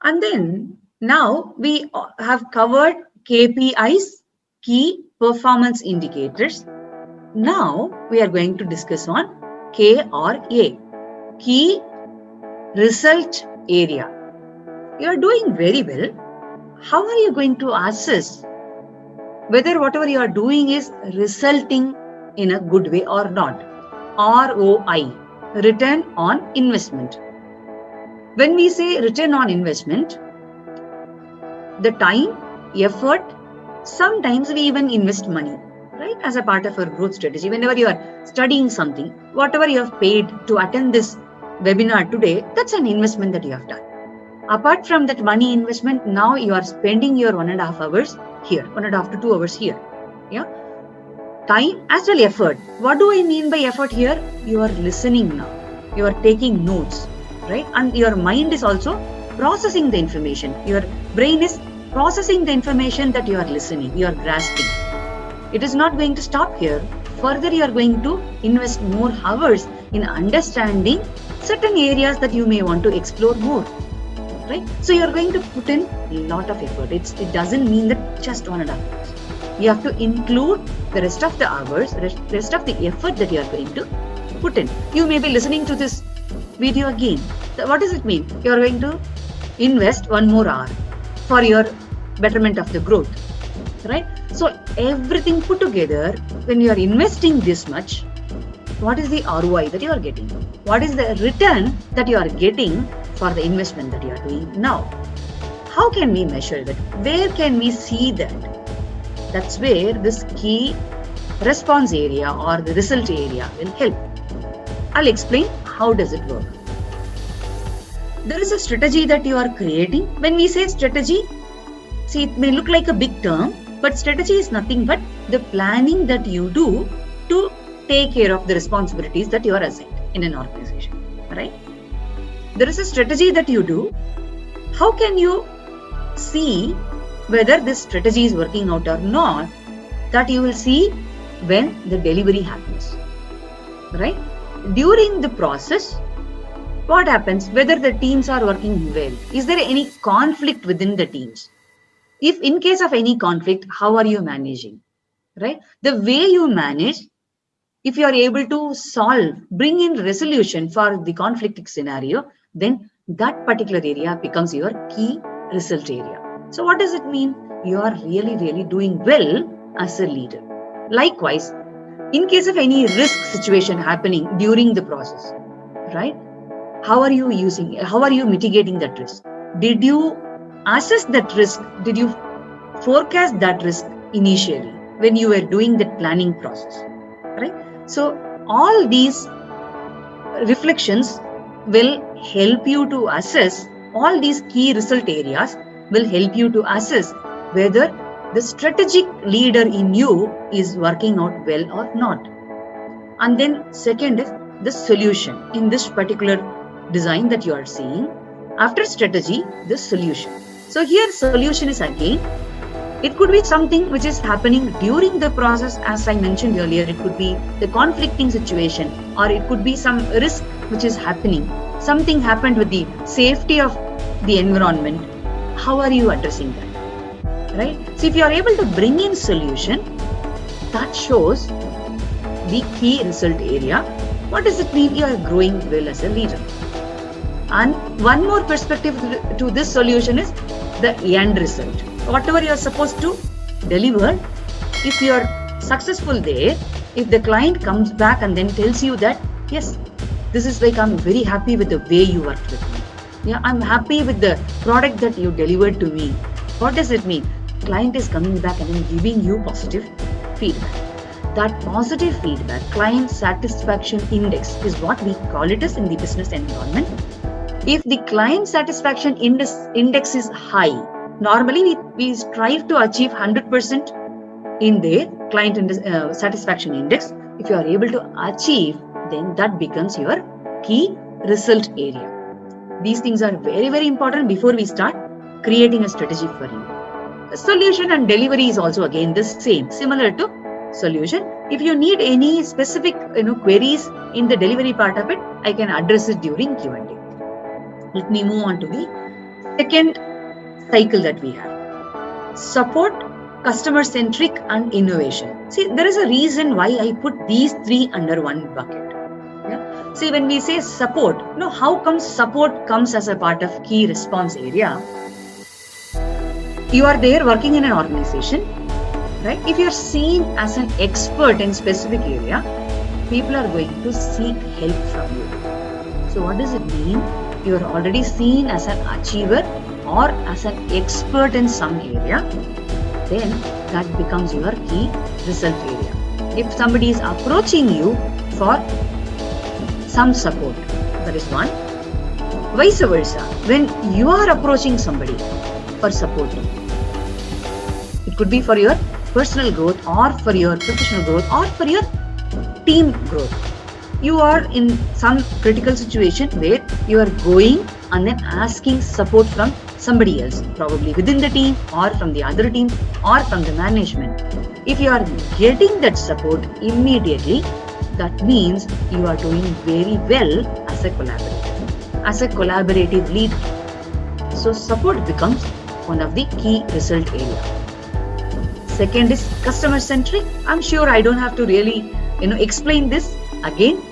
And then now we have covered KPIs, key performance indicators. Now we are going to discuss on KRA, key result area. You are doing very well. How are you going to assess whether whatever you are doing is resulting in a good way or not? ROI, return on investment. When we say return on investment, the time, effort, sometimes we even invest money, right? As a part of our growth strategy. Whenever you are studying something, whatever you have paid to attend this webinar today, that's an investment that you have done. Apart from that money investment, now you are spending your 1.5 hours here, 1.5 to 2 hours here. Yeah. Time as well effort. What do I mean by effort here? You are listening now. You are taking notes, right? And your mind is also processing the information. Your brain is processing the information that you are listening, you are grasping. It is not going to stop here. Further, you are going to invest more hours in understanding certain areas that you may want to explore more. Right? So you are going to put in a lot of effort. It doesn't mean that just 1.5 hours. You have to include the rest of the hours, rest of the effort that you are going to put in. You may be listening to this video again. So what does it mean? You are going to invest 1 more hour for your betterment of the growth. Right? So everything put together, when you are investing this much, what is the ROI that you are getting? What is the return that you are getting for the investment that you are doing now? How can we measure that? Where can we see that? That's where this key response area or the result area will help. I'll explain how does it work. There is a strategy that you are creating. When we say strategy, see, it may look like a big term, but strategy is nothing but the planning that you do to take care of the responsibilities that you are assigned in an organization, right? There is a strategy that you do. How can you see whether this strategy is working out or not? That you will see when the delivery happens, right? During the process, what happens? Whether the teams are working well. Is there any conflict within the teams? If in case of any conflict, how are you managing, right? The way you manage, if you are able to solve, bring in resolution for the conflicting scenario, then that particular area becomes your key result area. So what does it mean? You are really doing well as a leader. Likewise, in case of any risk situation happening during the process, right? How are you mitigating that risk? Did you assess that risk? Did you forecast that risk initially when you were doing that planning process, right? So all these reflections will help you to assess, all these key result areas will help you to assess whether the strategic leader in you is working out well or not. And then second is the solution in this particular design that you are seeing. After strategy, the solution. So here solution is again, it could be something which is happening during the process, as I mentioned earlier. It could be the conflicting situation, or it could be some risk which is happening. Something happened with the safety of the environment. How are you addressing that? Right? So if you are able to bring in solution, that shows the key result area. What does it mean? You are growing well as a leader. And one more perspective to this solution is the end result. Whatever you are supposed to deliver, if you are successful there, if the client comes back and then tells you that, yes, this is like, I'm very happy with the way you worked with me. Yeah, I'm happy with the product that you delivered to me. What does it mean? Client is coming back and then giving you positive feedback. That positive feedback, client satisfaction index, is what we call it as in the business environment. If the client satisfaction index is high, normally we strive to achieve 100% in their client satisfaction index. If you are able to achieve, then that becomes your key result area. These things are very important before we start creating a strategy for you. Solution and delivery is also again the same, similar to solution. If you need any specific queries in the delivery part of it, I can address it during Q&A. Let me move on to the Second cycle that we have, support, customer centric and innovation. See, there is a reason why I put these three under one bucket. Yeah? See, when we say support, how comes support comes as a part of key response area? You are there working in an organization, right? If you are seen as an expert in specific area, people are going to seek help from you. So what does it mean? You are already seen as an achiever or as an expert in some area, then that becomes your key result area. If somebody is approaching you for some support, that is one. Vice versa, when you are approaching somebody for support, it could be for your personal growth or for your professional growth or for your team growth. You are in some critical situation where you are going and then asking support from somebody else, probably within the team or from the other team or from the management. If you are getting that support immediately, that means you are doing very well as a collaborator, as a collaborative leader. So support becomes one of the key result area. Second is customer centric. I'm sure I don't have to really explain this again.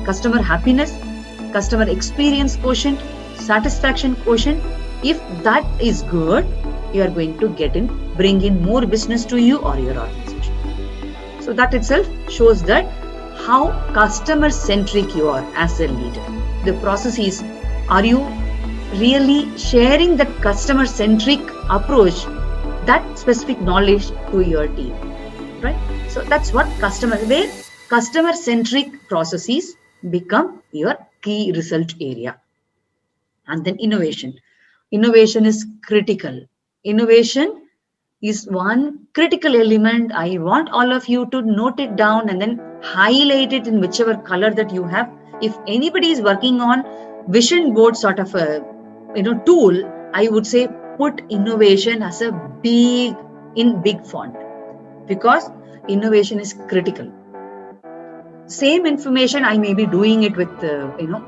Customer happiness, customer experience quotient, satisfaction quotient. If that is good, you are going to bring in more business to you or your organization. So that itself shows that how customer centric you are as a leader. The process is, are you really sharing that customer centric approach, that specific knowledge to your team, right? So that's what customer centric processes become your key result area. And then innovation. Innovation is critical. Innovation is one critical element. I want all of you to note it down and then highlight it in whichever color that you have. If anybody is working on vision board sort of a tool, I would say put innovation as a big font, because innovation is critical. Same information, I may be doing it with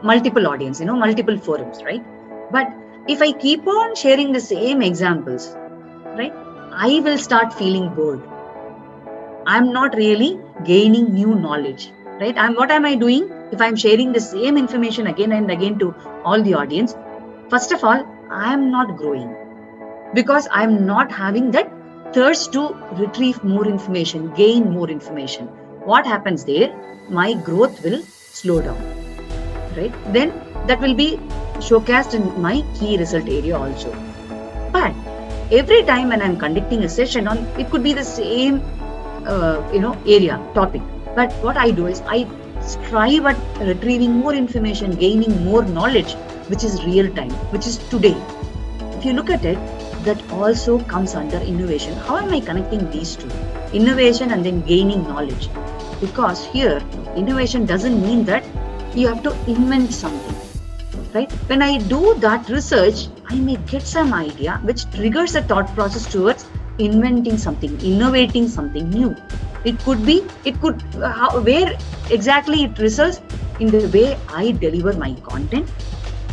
multiple audience, multiple forums, right? But if I keep on sharing the same examples, right, I will start feeling bored. I'm not really gaining new knowledge, right? What am I doing? If I'm sharing the same information again and again to all the audience, first of all, I am not growing, because I'm not having that thirst to retrieve more information, gain more information. What happens there? My growth will slow down, right? Then that will be showcased in my key result area also. But every time when I'm conducting a session on, it could be the same, area, topic. But what I do is I strive at retrieving more information, gaining more knowledge, which is real time, which is today. If you look at it, that also comes under innovation. How am I connecting these two? Innovation and then gaining knowledge. Because here, innovation doesn't mean that you have to invent something, right? When I do that research, I may get some idea which triggers a thought process towards inventing something, innovating something new. Where exactly it results in the way I deliver my content,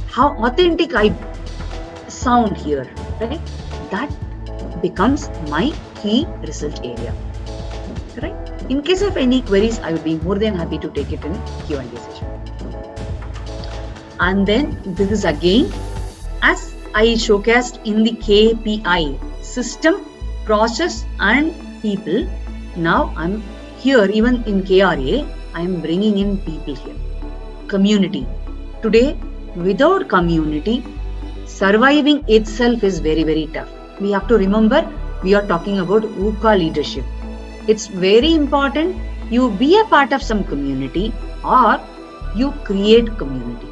how authentic I sound here, right? That becomes my key result area, right? In case of any queries, I would be more than happy to take it in Q&A session. And then this is again, as I showcased in the KPI, system, process and people. Now I'm here, even in KRA, I am bringing in people here. Community. Today, without community, surviving itself is very, very tough. We have to remember, we are talking about VUCA leadership. It's very important you be a part of some community or you create community.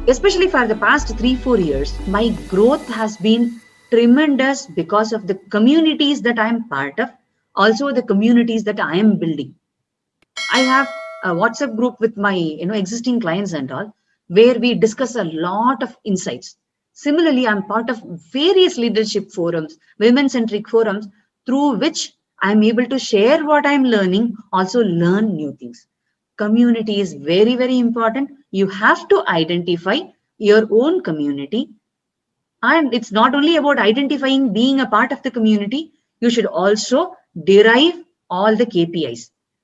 Especially for the past 3-4 years, my growth has been tremendous because of the communities that I am part of, also the communities that I am building. I have a WhatsApp group with my existing clients and all, where we discuss a lot of insights. Similarly, I'm part of various leadership forums, women-centric forums, through which I'm able to share what I'm learning, also learn new things. Community is very, very important. You have to identify your own community, And it's not only about identifying being a part of the community, you should also derive all the KPIs.